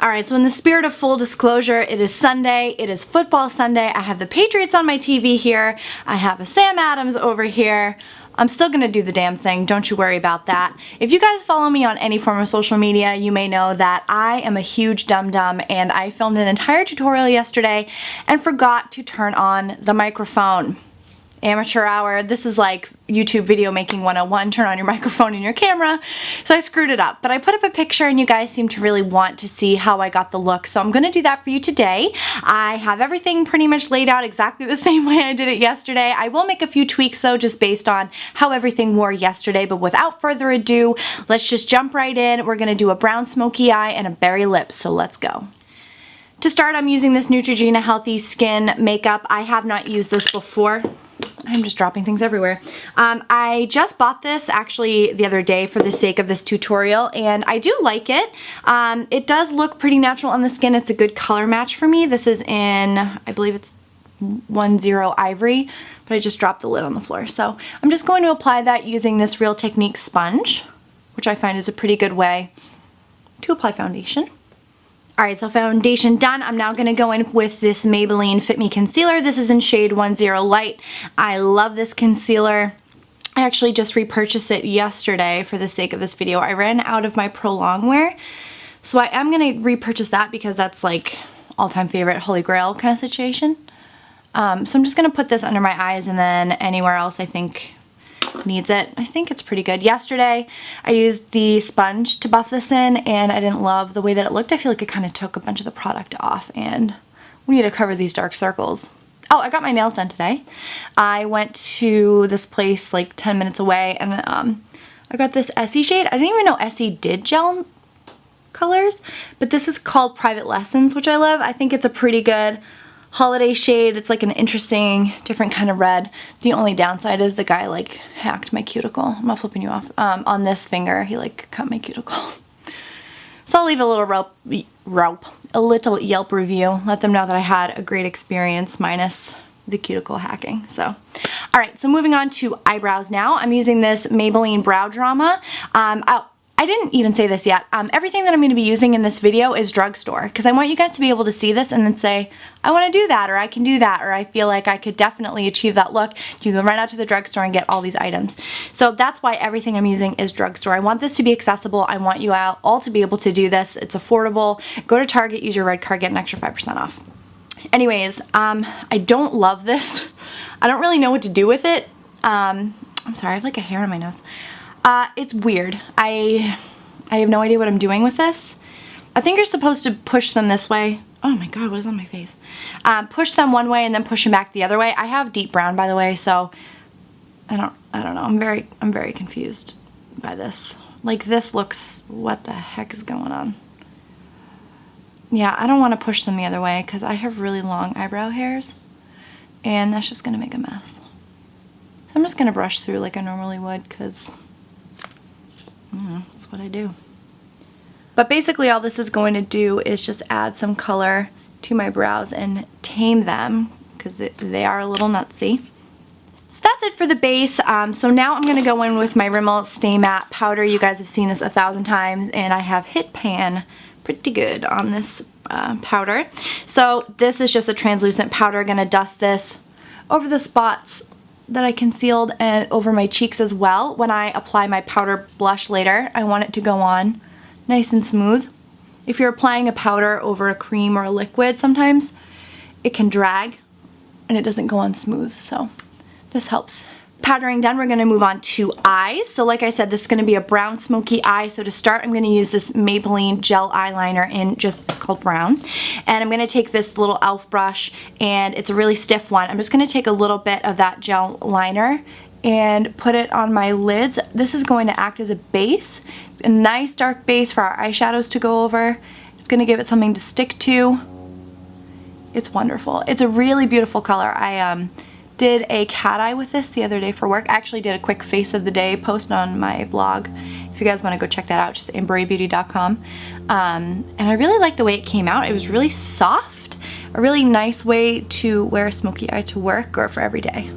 Alright, so in the spirit of full disclosure, it is Sunday, it is football Sunday, I have the Patriots on my TV here, I have a Sam Adams over here. I'm still gonna do the damn thing, don't you worry about that. If you guys follow me on any form of social media, you may know that I am a huge dum-dum and I filmed an entire tutorial yesterday and forgot to turn on the microphone. Amateur hour. This is like YouTube video making 101, turn on your microphone and your camera. So I screwed it up, but I put up a picture and you guys seem to really want to see how I got the look. So I'm gonna do that for you today. I have everything pretty much laid out exactly the same way I did it yesterday. I will make a few tweaks though, just based on how everything wore yesterday, but without further ado, let's just jump right in. We're gonna do a brown smoky eye and a berry lip, so let's go. To start, I'm using this Neutrogena Healthy Skin makeup. I have not used this before. I'm just dropping things everywhere. I just bought this actually the other day for the sake of this tutorial, and I do like it. It does look pretty natural on the skin. It's a good color match for me. This is in, I believe it's 10 Ivory, but I just dropped the lid on the floor. So I'm just going to apply that using this Real Techniques sponge, which I find is a pretty good way to apply foundation. Alright, so foundation done. I'm now going to go in with this Maybelline Fit Me Concealer. This is in shade 10 Light. I love this concealer. I actually just repurchased it yesterday for the sake of this video. I ran out of my Pro Longwear, so I am going to repurchase that because that's like all-time favorite Holy Grail kind of situation. So I'm just going to put this under my eyes and then anywhere else I think needs it. I think it's pretty good. Yesterday I used the sponge to buff this in and I didn't love the way that it looked. I feel like it kind of took a bunch of the product off and we need to cover these dark circles. Oh, I got my nails done today. I went to this place like 10 minutes away and I got this Essie shade. I didn't even know Essie did gel colors, but this is called Private Lessons, which I love. I think it's a pretty good holiday shade. It's like an interesting, different kind of red. The only downside is the guy like hacked my cuticle. I'm not flipping you off. On this finger, he like cut my cuticle. So I'll leave a little a little Yelp review. Let them know that I had a great experience minus the cuticle hacking. So, all right. So moving on to eyebrows now. I'm using this Maybelline Brow Drama. I didn't even say this yet. Everything that I'm going to be using in this video is Drugstore because I want you guys to be able to see this and then say, I want to do that, or I can do that, or I feel like I could definitely achieve that look. You can run out to the drugstore and get all these items. So that's why everything I'm using is Drugstore. I want this to be accessible. I want you all to be able to do this. It's affordable. Go to Target, use your red card, get an extra 5% off. Anyways, I don't love this. I don't really know what to do with it. I'm sorry, I have like a hair on my nose. It's weird. I have no idea what I'm doing with this. I think you're supposed to push them this way. Oh my god, what is on my face? Push them one way and then push them back the other way. I have deep brown, by the way, so I don't know. I'm very confused by this. Like, this looks, what the heck is going on? Yeah, I don't want to push them the other way because I have really long eyebrow hairs and that's just gonna make a mess. So I'm just gonna brush through like I normally would because that's what I do. But basically all this is going to do is just add some color to my brows and tame them because they are a little nutsy. So that's it for the base. So now I'm going to go in with my Rimmel Stay Matte powder. You guys have seen this 1,000 times and I have hit pan pretty good on this powder. So this is just a translucent powder. I'm going to dust this over the spots that I concealed and over my cheeks as well. When I apply my powder blush later, I want it to go on nice and smooth. If you're applying a powder over a cream or a liquid, sometimes it can drag and it doesn't go on smooth, so this helps. Powdering done, we're going to move on to eyes. So like I said, this is going to be a brown smoky eye. So to start, I'm going to use this Maybelline gel eyeliner in it's called brown. And I'm going to take this little e.l.f. brush, and it's a really stiff one. I'm just going to take a little bit of that gel liner and put it on my lids. This is going to act as a base, a nice dark base for our eyeshadows to go over. It's going to give it something to stick to. It's wonderful. It's a really beautiful color. I did a cat eye with this the other day for work. I actually did a quick face of the day post on my blog. If you guys want to go check that out, just amberrybeauty.com. And I really like the way it came out. It was really soft, a really nice way to wear a smoky eye to work or for every day.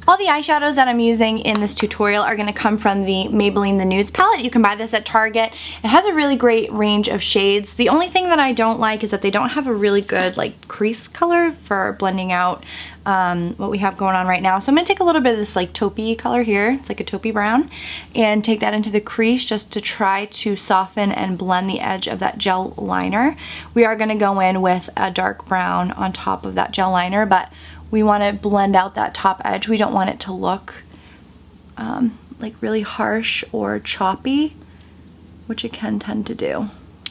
All the eyeshadows that I'm using in this tutorial are going to come from the Maybelline the Nudes palette. You can buy this at Target. It has a really great range of shades. The only thing that I don't like is that they don't have a really good like crease color for blending out what we have going on right now. So I'm going to take a little bit of this like taupey color here. It's like a taupey brown, and take that into the crease just to try to soften and blend the edge of that gel liner. We are going to go in with a dark brown on top of that gel liner, but we want to blend out that top edge. We don't want it to look like really harsh or choppy, which it can tend to do.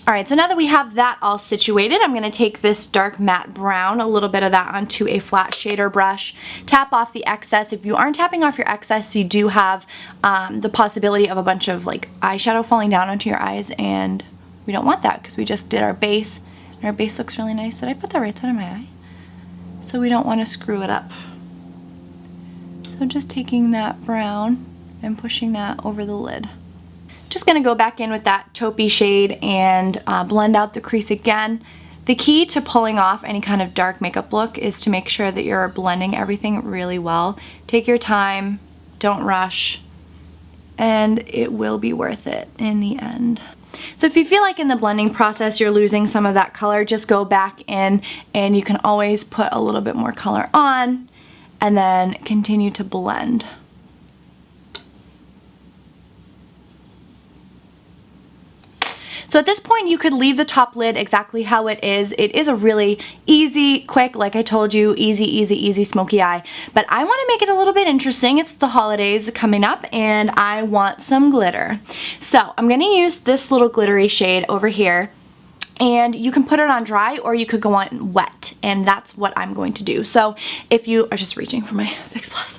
Alright, so now that we have that all situated, I'm going to take this dark matte brown, a little bit of that onto a flat shader brush, tap off the excess. If you aren't tapping off your excess, you do have the possibility of a bunch of like eyeshadow falling down onto your eyes, and we don't want that because we just did our base, and our base looks really nice. Did I put that right side of my eye? So we don't want to screw it up. So just taking that brown and pushing that over the lid. Just going to go back in with that taupey shade and blend out the crease again. The key to pulling off any kind of dark makeup look is to make sure that you're blending everything really well. Take your time, don't rush, and it will be worth it in the end. So if you feel like in the blending process you're losing some of that color, just go back in and you can always put a little bit more color on and then continue to blend. So at this point you could leave the top lid exactly how it is. It is a really easy, quick, like I told you, easy smoky eye. But I want to make it a little bit interesting. It's the holidays coming up and I want some glitter. So I'm going to use this little glittery shade over here. And you can put it on dry or you could go on wet, and that's what I'm going to do. So if you are just reaching for my Fix Plus.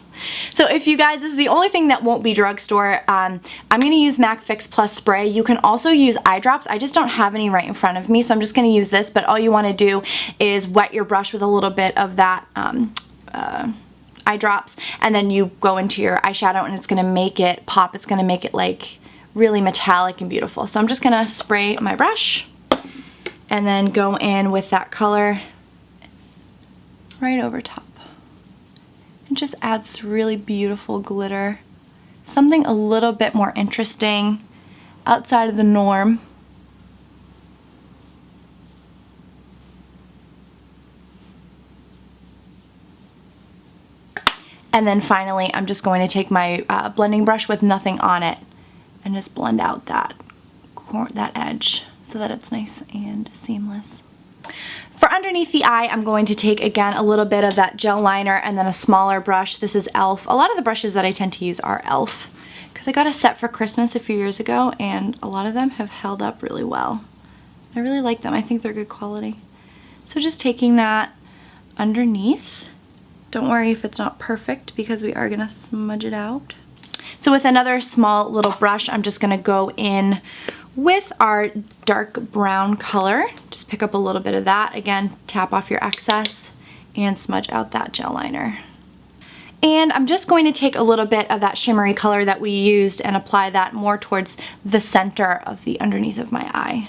So if you guys, this is the only thing that won't be drugstore. I'm going to use MAC Fix Plus spray. You can also use eye drops. I just don't have any right in front of me, so I'm just going to use this. But all you want to do is wet your brush with a little bit of that eye drops, and then you go into your eyeshadow and it's going to make it pop. It's going to make it like really metallic and beautiful. So I'm just going to spray my brush and then go in with that color right over top. It just adds really beautiful glitter. Something a little bit more interesting, outside of the norm. And then finally, I'm just going to take my blending brush with nothing on it and just blend out that edge so that it's nice and seamless. For underneath the eye, I'm going to take, again, a little bit of that gel liner and then a smaller brush. This is e.l.f. A lot of the brushes that I tend to use are e.l.f. because I got a set for Christmas a few years ago and a lot of them have held up really well. I really like them. I think they're good quality. So just taking that underneath. Don't worry if it's not perfect because we are going to smudge it out. So with another small little brush, I'm just going to go in with our dark brown color. Just pick up a little bit of that. Again, tap off your excess and smudge out that gel liner. And I'm just going to take a little bit of that shimmery color that we used and apply that more towards the center of the underneath of my eye,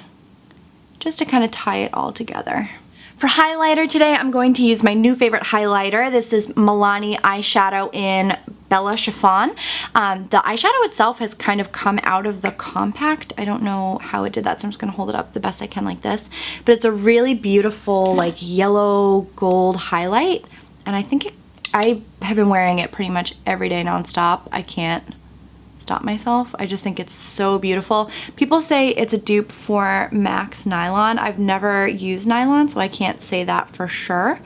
just to kind of tie it all together. For highlighter today, I'm going to use my new favorite highlighter. This is Milani eyeshadow in Bella Chiffon. The eyeshadow itself has kind of come out of the compact. I don't know how it did that, so I'm just going to hold it up the best I can like this. But it's a really beautiful like yellow gold highlight, and I think I have been wearing it pretty much every day nonstop. I can't stop myself. I just think it's so beautiful. People say it's a dupe for MAC's nylon. I've never used nylon, so I can't say that for sure.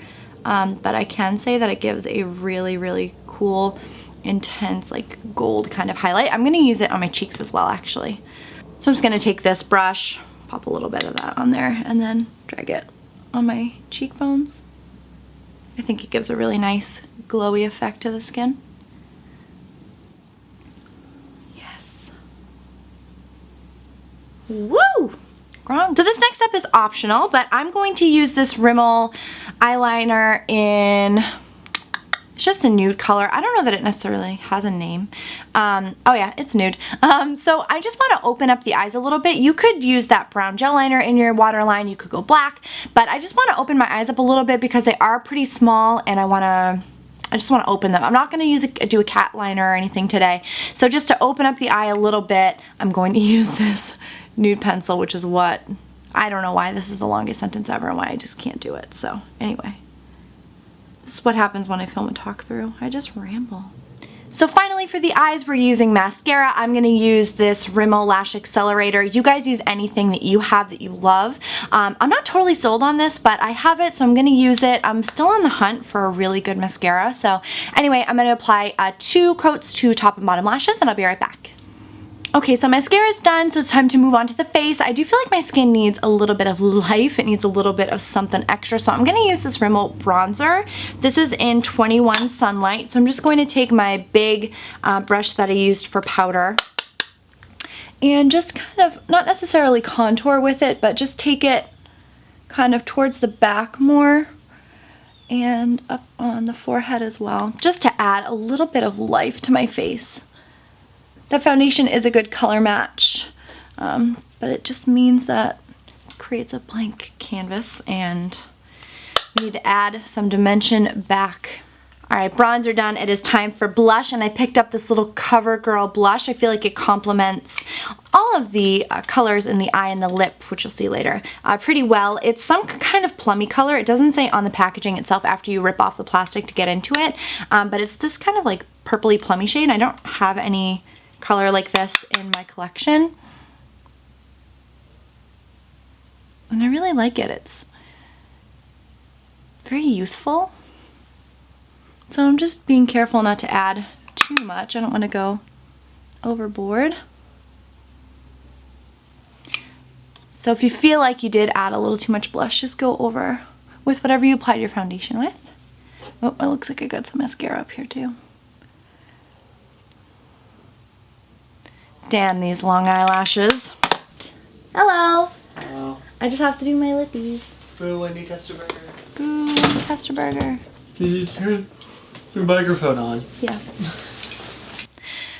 But I can say that it gives a really cool, intense, like gold kind of highlight. I'm gonna use it on my cheeks as well, actually. So I'm just gonna take this brush, pop a little bit of that on there, and then drag it on my cheekbones. I think it gives a really nice glowy effect to the skin. Woo! So this next step is optional, but I'm going to use this Rimmel eyeliner in, it's just a nude color. I don't know that it necessarily has a name. Oh yeah, it's nude. So I just want to open up the eyes a little bit. You could use that brown gel liner in your waterline. You could go black, but I just want to open my eyes up a little bit because they are pretty small, and I I just want to open them. I'm not going to do a cat liner or anything today. So just to open up the eye a little bit, I'm going to use this nude pencil, which is what, I don't know why this is the longest sentence ever and why I just can't do it. So anyway, this is what happens when I film a talk through. I just ramble. So finally for the eyes, we're using mascara. I'm going to use this Rimmel Lash Accelerator. You guys use anything that you have that you love. I'm not totally sold on this, but I have it, so I'm going to use it. I'm still on the hunt for a really good mascara. So anyway, I'm going to apply 2 coats to top and bottom lashes, and I'll be right back. Okay, so mascara is done, so it's time to move on to the face. I do feel like my skin needs a little bit of life. It needs a little bit of something extra, so I'm going to use this Rimmel bronzer. This is in 21 Sunlight, so I'm just going to take my big brush that I used for powder and just kind of, not necessarily contour with it, but just take it kind of towards the back more and up on the forehead as well, just to add a little bit of life to my face. That foundation is a good color match, but it just means that it creates a blank canvas and we need to add some dimension back. Alright, bronzer done. It is time for blush, and I picked up this little CoverGirl blush. I feel like it complements all of the colors in the eye and the lip, which you'll see later, pretty well. It's some kind of plummy color. It doesn't say on the packaging itself after you rip off the plastic to get into it, but it's this kind of like purpley plummy shade. I don't have any color like this in my collection, and I really like it. It's very youthful, so I'm just being careful not to add too much. I don't want to go overboard. So if you feel like you did add a little too much blush, just go over with whatever you applied your foundation with. Oh, it looks like I got some mascara up here too. Damn these long eyelashes. Hello. Hello. I just have to do my lippies. Boo, Wendy Testerberger. Boo, Testerberger. Did you turn your microphone on? Yes.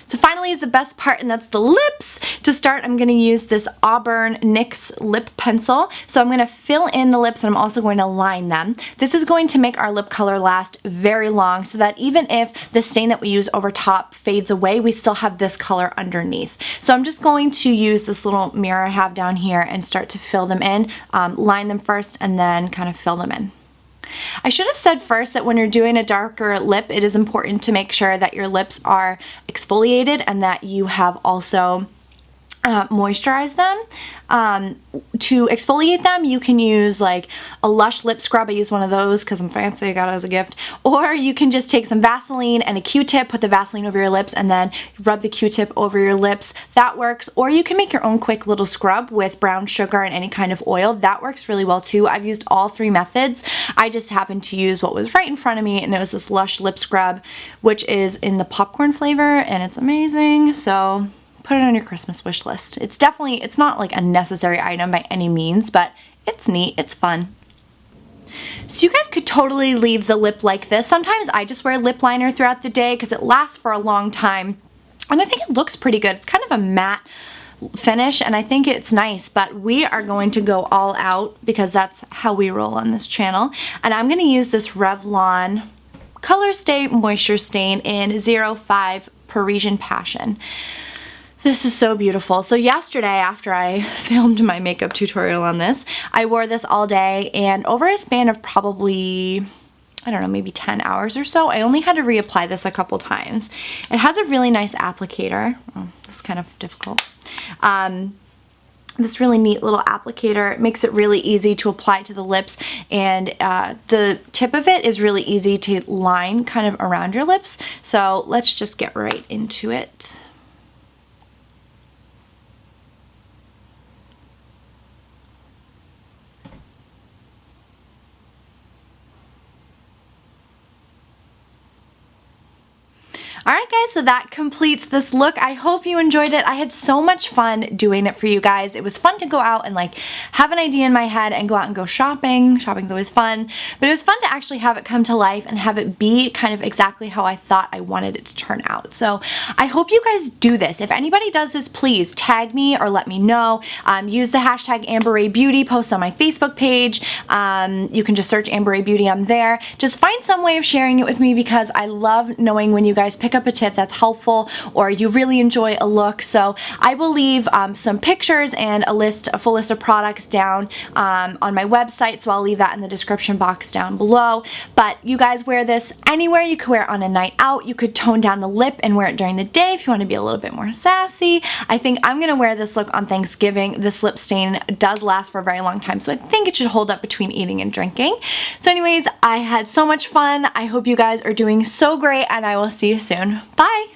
So finally is the best part, and that's the lips. To start, I'm going to use this Auburn NYX lip pencil. So I'm going to fill in the lips, and I'm also going to line them. This is going to make our lip color last very long, so that even if the stain that we use over top fades away, we still have this color underneath. So I'm just going to use this little mirror I have down here and start to fill them in, line them first, and then kind of fill them in. I should have said first that when you're doing a darker lip, it is important to make sure that your lips are exfoliated and that you have also moisturize them. To exfoliate them, you can use like a Lush lip scrub. I use one of those because I'm fancy, I got it as a gift. Or you can just take some Vaseline and a Q-tip, put the Vaseline over your lips, and then rub the Q-tip over your lips. That works. Or you can make your own quick little scrub with brown sugar and any kind of oil. That works really well too. I've used all 3 methods. I just happened to use what was right in front of me, and it was this Lush lip scrub, which is in the popcorn flavor, and it's amazing. So put it on your Christmas wish list. It's definitely, it's not like a necessary item by any means, but it's neat, it's fun. So you guys could totally leave the lip like this. Sometimes I just wear lip liner throughout the day because it lasts for a long time, and I think it looks pretty good. It's kind of a matte finish, and I think it's nice, but we are going to go all out because that's how we roll on this channel. And I'm going to use this Revlon Colorstay Moisture Stain in 05 Parisian Passion. This is so beautiful. So yesterday, after I filmed my makeup tutorial on this, I wore this all day, and over a span of probably, I don't know, maybe 10 hours or so, I only had to reapply this a couple times. It has a really nice applicator. Oh, this is kind of difficult. This really neat little applicator. It makes it really easy to apply to the lips, and the tip of it is really easy to line kind of around your lips. So let's just get right into it. Alright guys, so that completes this look. I hope you enjoyed it. I had so much fun doing it for you guys. It was fun to go out and like have an idea in my head and go out and go shopping. Shopping's always fun. But it was fun to actually have it come to life and have it be kind of exactly how I thought I wanted it to turn out. So I hope you guys do this. If anybody does this, please tag me or let me know. Use the hashtag AmberRayBeauty, post on my Facebook page. You can just search Amber Ray Beauty, I'm there. Just find some way of sharing it with me because I love knowing when you guys pick up a tip that's helpful or you really enjoy a look. So I will leave some pictures and a full list of products down on my website, so I'll leave that in the description box down below. But you guys wear this anywhere. You could wear it on a night out. You could tone down the lip and wear it during the day if you want to be a little bit more sassy. I think I'm going to wear this look on Thanksgiving. This lip stain does last for a very long time, so I think it should hold up between eating and drinking. So anyways, I had so much fun. I hope you guys are doing so great, and I will see you soon. Bye!